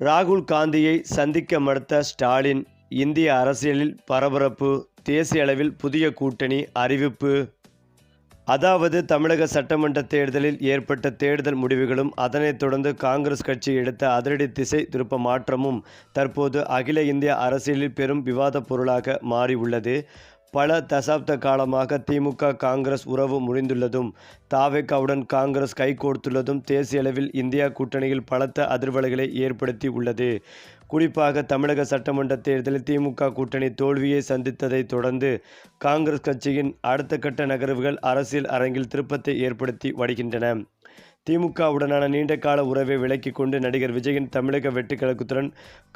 ராகுல் காந்தியை சந்திக்க மறுத்த ஸ்டாலின், இந்திய அரசியலில் பரபரப்பு, தேசிய அளவில் புதிய கூட்டணி அறிவிப்பு. அதாவது தமிழக சட்டமன்ற தேர்தலில் ஏற்பட்ட தேர்தல் முடிவுகளும், அதனைத் தொடர்ந்து காங்கிரஸ் கட்சி எடுத்த அதிரடி திசை திருப்ப மாற்றமும் தற்போது அகில இந்திய அரசியலில் பெரும் விவாதப் பொருளாக மாறியுள்ளது. பல தசாப்த காலமாக திமுக காங்கிரஸ் உறவு முறிந்துள்ளதும், தவேகாவுடன் காங்கிரஸ் கைகோர்த்துள்ளதும் தேசிய அளவில் இந்தியா கூட்டணியில் பலத்த அதிர்வலைகளை ஏற்படுத்தி உள்ளது. குறிப்பாக தமிழக சட்டமன்ற தேர்தலில் திமுக கூட்டணி தோல்வியை சந்தித்ததை தொடர்ந்து காங்கிரஸ் கட்சியின் அடுத்த கட்ட நகர்வுகள் அரசியல் அரங்கில் திருப்பத்தை ஏற்படுத்தி வருகின்றன. திமுகவுடனான நீண்டகால உறவை விலக்கிக் கொண்டு நடிகர் விஜயின் தமிழக வெட்டுக்கழகத்துடன்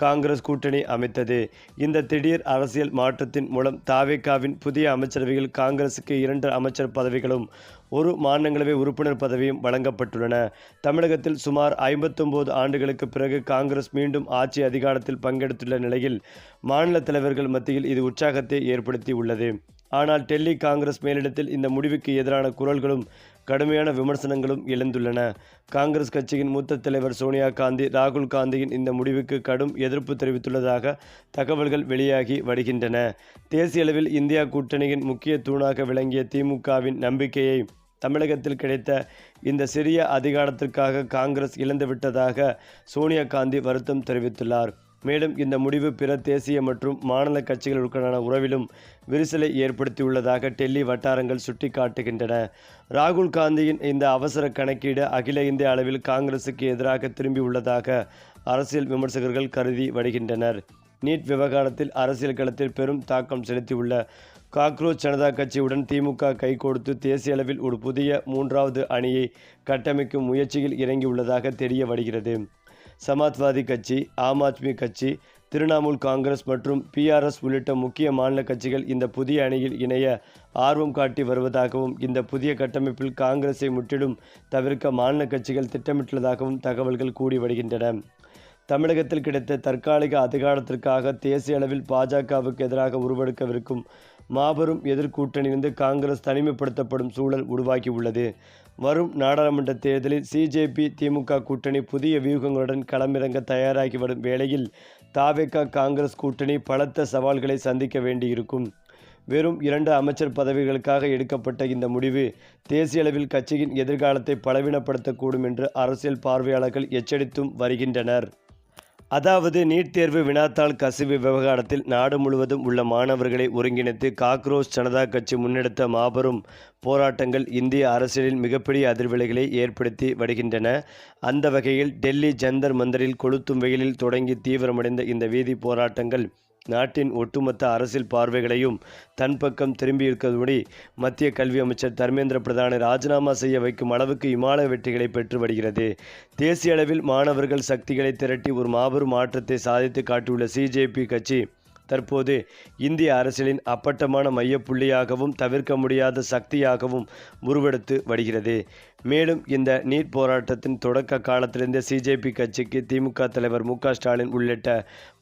காங்கிரஸ் கூட்டணி அமைத்தது. இந்த திடீர் அரசியல் மாற்றத்தின் மூலம் தவேகாவின் புதிய அமைச்சரவையில் காங்கிரசுக்கு 2 அமைச்சர் பதவிகளும் 1 மாநிலங்களவை உறுப்பினர் பதவியும் வழங்கப்பட்டுள்ளன. தமிழகத்தில் சுமார் 59 ஆண்டுகளுக்கு பிறகு காங்கிரஸ் மீண்டும் ஆட்சி அதிகாரத்தில் பங்கெடுத்துள்ள நிலையில் மாநில தலைவர்கள் மத்தியில் இது உற்சாகத்தை ஏற்படுத்தி உள்ளது. ஆனால் டெல்லி காங்கிரஸ் மேலிடத்தில் இந்த முடிவுக்கு எதிரான குரல்களும் கடுமையான விமர்சனங்களும் எழுந்துள்ளன. காங்கிரஸ் கட்சியின் மூத்த தலைவர் சோனியா காந்தி ராகுல் காந்தியின் இந்த முடிவுக்கு கடும் எதிர்ப்பு தெரிவித்துள்ளதாக தகவல்கள் வெளியாகி வருகின்றன. தேசிய அளவில் இந்தியா கூட்டணியின் முக்கிய தூணாக விளங்கிய திமுகவின் நம்பிக்கையை தமிழகத்தில் கிடைத்த இந்த சிறிய அதிகாரத்திற்காக காங்கிரஸ் இழந்துவிட்டதாக சோனியா காந்தி வருத்தம் தெரிவித்துள்ளார். மேலும் இந்த முடிவு பிற தேசிய மற்றும் மாநில கட்சிகளுடனான உறவிலும் விரிசலை ஏற்படுத்தியுள்ளதாக டெல்லி வட்டாரங்கள் சுட்டிக்காட்டுகின்றன. ராகுல் காந்தியின் இந்த அவசர கணக்கீடு அகில இந்திய அளவில் காங்கிரசுக்கு எதிராக திரும்பியுள்ளதாக அரசியல் விமர்சகர்கள் கருதி வருகின்றனர். நீட் விவகாரத்தில் அரசியல் களத்தில் பெரும் தாக்கம் செலுத்தியுள்ள காக்ரோச் ஜனதா கட்சியுடன் திமுக கைகோர்த்து தேசிய அளவில் ஒரு புதிய 3வது அணியை கட்டமைக்கும் முயற்சியில் இறங்கியுள்ளதாக தெரிய வருகிறது. சமாஜ்வாதி கட்சி, ஆம் ஆத்மி கட்சி, திரிணாமுல் காங்கிரஸ் மற்றும் பிஆர்எஸ் உள்ளிட்ட முக்கிய மாநில கட்சிகள் இந்த புதிய அணியில் இணைய ஆர்வம் காட்டி வருவதாகவும், இந்த புதிய கட்டமைப்பில் காங்கிரஸை முற்றிலும் தவிர்க்க மாநில கட்சிகள் திட்டமிட்டுள்ளதாகவும் தகவல்கள் கூடி வருகின்றன. தமிழகத்தில் கிடைத்த தற்காலிக அதிகாரத்திற்காக தேசிய அளவில் பாஜகவுக்கு எதிராக உருவெடுக்கவிருக்கும் மாபெரும் எதிர்கூட்டணியிலிருந்து காங்கிரஸ் தனிமைப்படுத்தப்படும் சூழல் உருவாகியுள்ளது. வரும் நாடாளுமன்ற தேர்தலில் சிஜேபி திமுக கூட்டணி புதிய வியூகங்களுடன் களமிறங்க தயாராகி வரும் வேளையில் தவேகா காங்கிரஸ் கூட்டணி பலத்த சவால்களை சந்திக்க வேண்டியிருக்கும். வெறும் 2 அமைச்சர் பதவிகளுக்காக எடுக்கப்பட்ட இந்த முடிவு தேசிய அளவில் கட்சியின் எதிர்காலத்தை பலவீனப்படுத்தக்கூடும் என்று அரசியல் பார்வையாளர்கள் எச்சரித்தும் வருகின்றனர். அதாவது நீட் தேர்வு வினாத்தாள் கசிவு விவகாரத்தில் நாடு முழுவதும் உள்ள மாணவர்களை ஒருங்கிணைத்து காக்ரோச் ஜனதா கட்சி முன்னெடுத்த மாபெரும் போராட்டங்கள் இந்திய அரசியலில் மிகப்பெரிய அதிர்வலைகளை ஏற்படுத்தி வருகின்றன. அந்த வகையில் டெல்லி ஜந்தர் மந்தரில் கொளுத்தும் வெயிலில் தொடங்கி தீவிரமடைந்த இந்த வீதி போராட்டங்கள் நாட்டின் ஒட்டுமொத்த அரசியல் பார்வைகளையும் தன் பக்கம் திரும்பியிருக்கபடி மத்திய கல்வி அமைச்சர் தர்மேந்திர பிரதானை ராஜினாமா செய்ய வைக்கும் அளவுக்கு இமாலய வெற்றிகளை பெற்று வருகிறது. தேசிய அளவில் மாணவர்கள் சக்திகளை திரட்டி ஒரு மாபெரும் மாற்றத்தை சாதித்து காட்டியுள்ள சிஜேபி கட்சி தற்போது இந்திய அரசியலின் அப்பட்டமான மையப்புள்ளியாகவும் தவிர்க்க முடியாத சக்தியாகவும் உருவெடுத்து வருகிறது. மேலும் இந்த நீட் போராட்டத்தின் தொடக்க காலத்திலிருந்தே சிஜேபி கட்சிக்கு திமுக தலைவர் மு.க. ஸ்டாலின் உள்ளிட்ட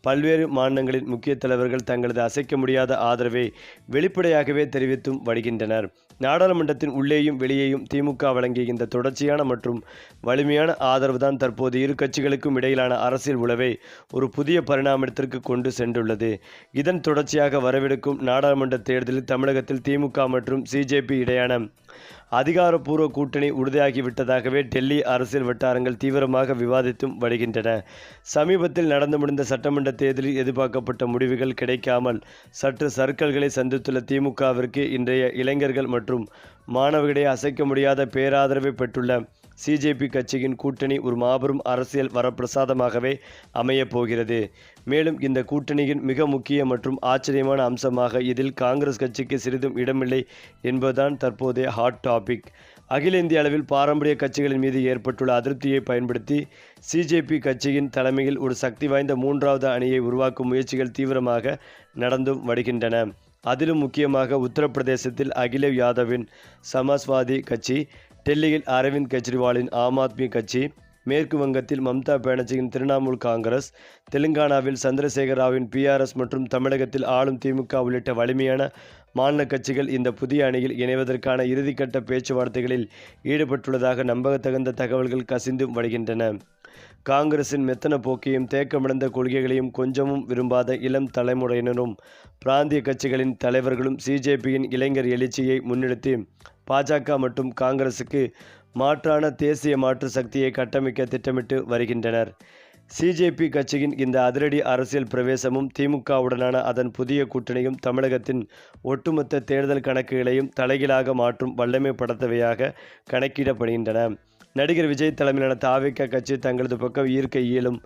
பல்வேறு மாநிலங்களின் முக்கிய தலைவர்கள் தங்களது அசைக்க முடியாத ஆதரவை வெளிப்படையாகவே தெரிவித்தும் வருகின்றனர். நாடாளுமன்றத்தின் உள்ளேயும் வெளியேயும் திமுக வழங்கிய இந்த தொடர்ச்சியான மற்றும் வலிமையான ஆதரவுதான் தற்போது இரு கட்சிகளுக்கும் இடையிலான அரசியல் உளவை ஒரு புதிய பரிணாமத்திற்கு கொண்டு சென்றுள்ளது. இதன் தொடர்ச்சியாக வரவிருக்கும் நாடாளுமன்ற தேர்தலில் தமிழகத்தில் திமுக மற்றும் சிஜேபி இடையான அதிகாரப்பூர்வ கூட்டணி உறுதியாகிவிட்டதாகவே டெல்லி அரசியல் வட்டாரங்கள் தீவிரமாக விவாதித்தும் வருகின்றன. சமீபத்தில் நடந்து முடிந்த சட்டமன்ற தேர்தலில் எதிர்பார்க்கப்பட்ட முடிவுகள் கிடைக்காமல் சற்று சர்க்கல்களை சந்தித்துள்ள திமுகவிற்கு இன்றைய இளைஞர்கள் மற்றும் மாணவர்களிடையே அசைக்க முடியாத பேராதரவை பெற்றுள்ள சிஜேபி கட்சியின் கூட்டணி ஒரு மாபெரும் அரசியல் வரப்பிரசாதமாகவே அமையப் போகிறது. மேலும் இந்த கூட்டணியின் மிக முக்கிய மற்றும் ஆச்சரியமான அம்சமாக இதில் காங்கிரஸ் கட்சிக்கு சிறிதும் இடமில்லை என்பதுதான் தற்போதைய ஹாட் டாபிக். அகில இந்திய அளவில் பாரம்பரிய கட்சிகளின் மீது ஏற்பட்டுள்ள அதிருப்தியை பயன்படுத்தி சிஜேபி கட்சியின் தலைமையில் ஒரு சக்தி வாய்ந்த 3வது அணியை உருவாக்கும் முயற்சிகள் தீவிரமாக நடந்தும் வருகின்றன. அதிலும் முக்கியமாக உத்தரப்பிரதேசத்தில் அகிலேஷ் யாதவின் சமாஜ்வாதி கட்சி, டெல்லியில் அரவிந்த் கெஜ்ரிவாலின் ஆம் ஆத்மி கட்சி, மேற்கு வங்கத்தில் மம்தா பானர்ஜியின் திரிணாமுல் காங்கிரஸ், தெலுங்கானாவில் சந்திரசேகர ராவின் பிஆர்எஸ் மற்றும் தமிழகத்தில் ஆளும் திமுக உள்ளிட்ட வலிமையான மாநில கட்சிகள் இந்த புதிய அணியில் இணைவதற்கான இறுதிக்கட்ட பேச்சுவார்த்தைகளில் ஈடுபட்டுள்ளதாக நம்பத்தகுந்த தகவல்கள் கசிந்து வருகின்றன. காங்கிரசின் மெத்தன போக்கையும் தேக்கமடைந்த கொள்கைகளையும் கொஞ்சமும் விரும்பாத இளம் தலைமுறையினரும் பிராந்திய கட்சிகளின் தலைவர்களும் சிஜேபியின் இளைஞர் எழுச்சியை முன்னிறுத்தி பாஜக மற்றும் காங்கிரசுக்கு மாற்றான தேசிய மாற்று சக்தியை கட்டமைக்க திட்டமிட்டு வருகின்றனர். சிஜேபி கட்சியின் இந்த அதிரடி அரசியல் பிரவேசமும் திமுகவுடனான அதன் புதிய கூட்டணியும் தமிழகத்தின் ஒட்டுமொத்த தேர்தல் கணக்குகளையும் தலைகீழாக மாற்றும் வல்லமை படைத்தவையாக கணக்கிடப்படுகின்றன. நடிகர் விஜய் தலைமையிலான தாவேகா கட்சி தங்களது பக்கம் ஈர்க்க இயலும்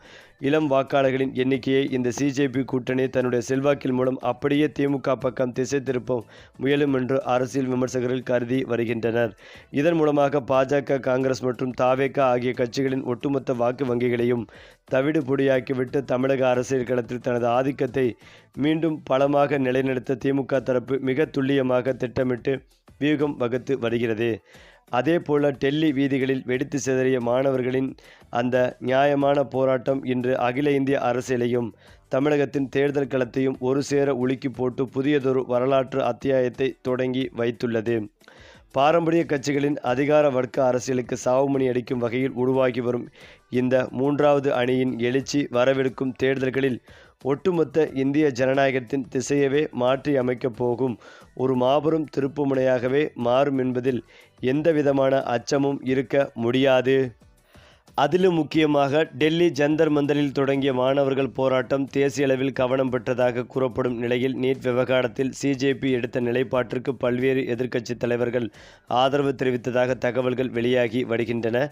இளம் வாக்காளர்களின் எண்ணிக்கையை இந்த சிஜேபி கூட்டணி தன்னுடைய செல்வாக்கின் மூலம் அப்படியே திமுக பக்கம் திசை திருப்ப முயலும் என்று அரசியல் விமர்சகர்கள் கருதி வருகின்றனர். இதன் மூலமாக பாஜக, காங்கிரஸ் மற்றும் தாவேகா ஆகிய கட்சிகளின் ஒட்டுமொத்த வாக்கு வங்கிகளையும் தவிடு பொடியாக்கிவிட்டு தமிழக அரசியல் களத்தில் தனது ஆதிக்கத்தை மீண்டும் பலமாக நிலைநிறுத்த திமுக தரப்பு மிக துல்லியமாக திட்டமிட்டு வியூகம் வகுத்து வருகிறது. அதேபோல டெல்லி வீதிகளில் வெடித்து சிதறிய மாணவர்களின் அந்த நியாயமான போராட்டம் இன்று அகில இந்திய அரசியலையும் தமிழகத்தின் தேர்தல் களத்தையும் ஒரு சேர உலுக்கி போட்டு புதியதொரு வரலாற்று அத்தியாயத்தை தொடங்கி வைத்துள்ளது. பாரம்பரிய கட்சிகளின் அதிகார வர்க்க அரசியலுக்கு சாவுமணி அடிக்கும் வகையில் உருவாகி வரும் இந்த மூன்றாவது அணியின் எழுச்சி வரவிருக்கும் தேர்தல்களில் ஒட்டுமொத்த இந்திய ஜனநாயகத்தின் திசையவே மாற்றி அமைக்கப் போகும் ஒரு மாபெரும் திருப்புமுனையாகவே மாறும் என்பதில் எந்தவிதமான அச்சமும் இருக்க முடியாது. அதிலும் முக்கியமாக டெல்லி ஜந்தர் மந்தரில் தொடங்கிய மாணவர்கள் போராட்டம் தேசிய அளவில் கவனம் பெற்றதாக கூறப்படும் நிலையில் நீட் விவகாரத்தில் சிஜேபி எடுத்த நிலைப்பாட்டிற்கு பல்வேறு எதிர்க்கட்சி தலைவர்கள் ஆதரவு தெரிவித்ததாக தகவல்கள் வெளியாகி வருகின்றன.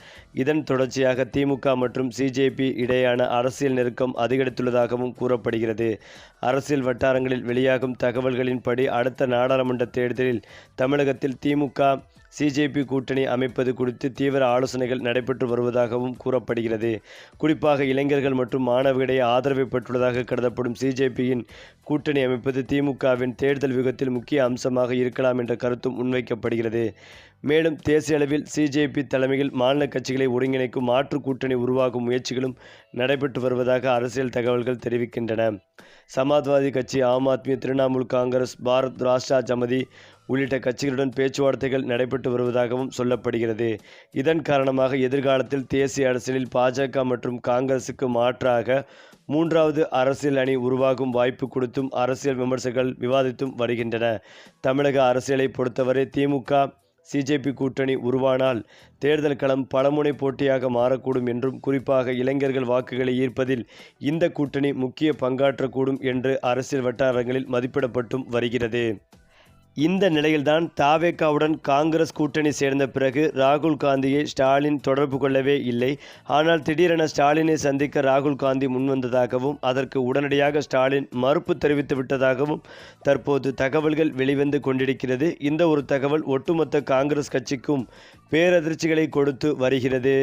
இதன் தொடர்ச்சியாக திமுக மற்றும் சிஜேபி இடையேயான அரசியல் நெருக்கம் அதிகரித்துள்ளதாகவும் கூறப்படுகிறது. அரசியல் வட்டாரங்களில் வெளியாகும் தகவல்களின்படி அடுத்த நாடாளுமன்ற தேர்தலில் தமிழகத்தில் திமுக சிஜேபி கூட்டணி அமைப்பது குறித்து தீவிர ஆலோசனைகள் நடைபெற்று வருவதாகவும் கூறப்படுகிறது. குறிப்பாக இளைஞர்கள் மற்றும் மாணவர்களிடையே ஆதரவை பெற்றுள்ளதாக கருதப்படும் சிஜேபியின் கூட்டணி அமைப்பது திமுகவின் தேர்தல் வியூகத்தில் முக்கிய அம்சமாக இருக்கலாம் என்ற கருத்தும் முன்வைக்கப்படுகிறது. மேலும் தேசிய அளவில் சிஜேபி தலைமையில் மாநில கட்சிகளை ஒருங்கிணைக்கும் மாற்று கூட்டணி உருவாகும் முயற்சிகளும் நடைபெற்று வருவதாக அரசியல் தகவல்கள் தெரிவிக்கின்றன. சமாஜ்வாதி கட்சி, ஆம் ஆத்மி, திரிணாமுல் காங்கிரஸ், பாரத் ராஷ்டிரா ஜமதி உள்ளிட்ட கட்சிகளுடன் பேச்சுவார்த்தைகள் நடைபெற்று வருவதாகவும் சொல்லப்படுகிறது. இதன் காரணமாக எதிர்காலத்தில் தேசிய அரசியலில் பாஜக மற்றும் காங்கிரசுக்கு மாற்றாக மூன்றாவது அரசியல் அணி உருவாகும் வாய்ப்பு கொடுத்தும் அரசியல் விமர்சகர்கள் விவாதித்தும் வருகின்றன. தமிழக அரசியலை பொறுத்தவரை திமுக சிஜேபி கூட்டணி உருவானால் தேர்தல் களம் பலமுனை போட்டியாக மாறக்கூடும் என்றும் குறிப்பாக இளைஞர்கள் வாக்குகளை ஈர்ப்பதில் இந்த கூட்டணி முக்கிய பங்காற்றக்கூடும் என்று அரசியல் வட்டாரங்களில் மதிப்பிடப்பட்டும் வருகிறது. இந்த நிலையில்தான் தாவேகாவுடன் காங்கிரஸ் கூட்டணி சேர்ந்த பிறகு ராகுல் காந்தியை ஸ்டாலின் தொடர்பு கொள்ளவே இல்லை. ஆனால் திடீரென ஸ்டாலினை சந்திக்க ராகுல் காந்தி முன்வந்ததாகவும் அதற்கு உடனடியாக ஸ்டாலின் மறுப்பு தெரிவித்து விட்டதாகவும் தற்போது தகவல்கள் வெளிவந்து கொண்டிருக்கிறது. இந்த ஒரு தகவல் ஒட்டுமொத்த காங்கிரஸ் கட்சிக்கும் பேரதிர்ச்சிகளை கொடுத்து வருகிறது.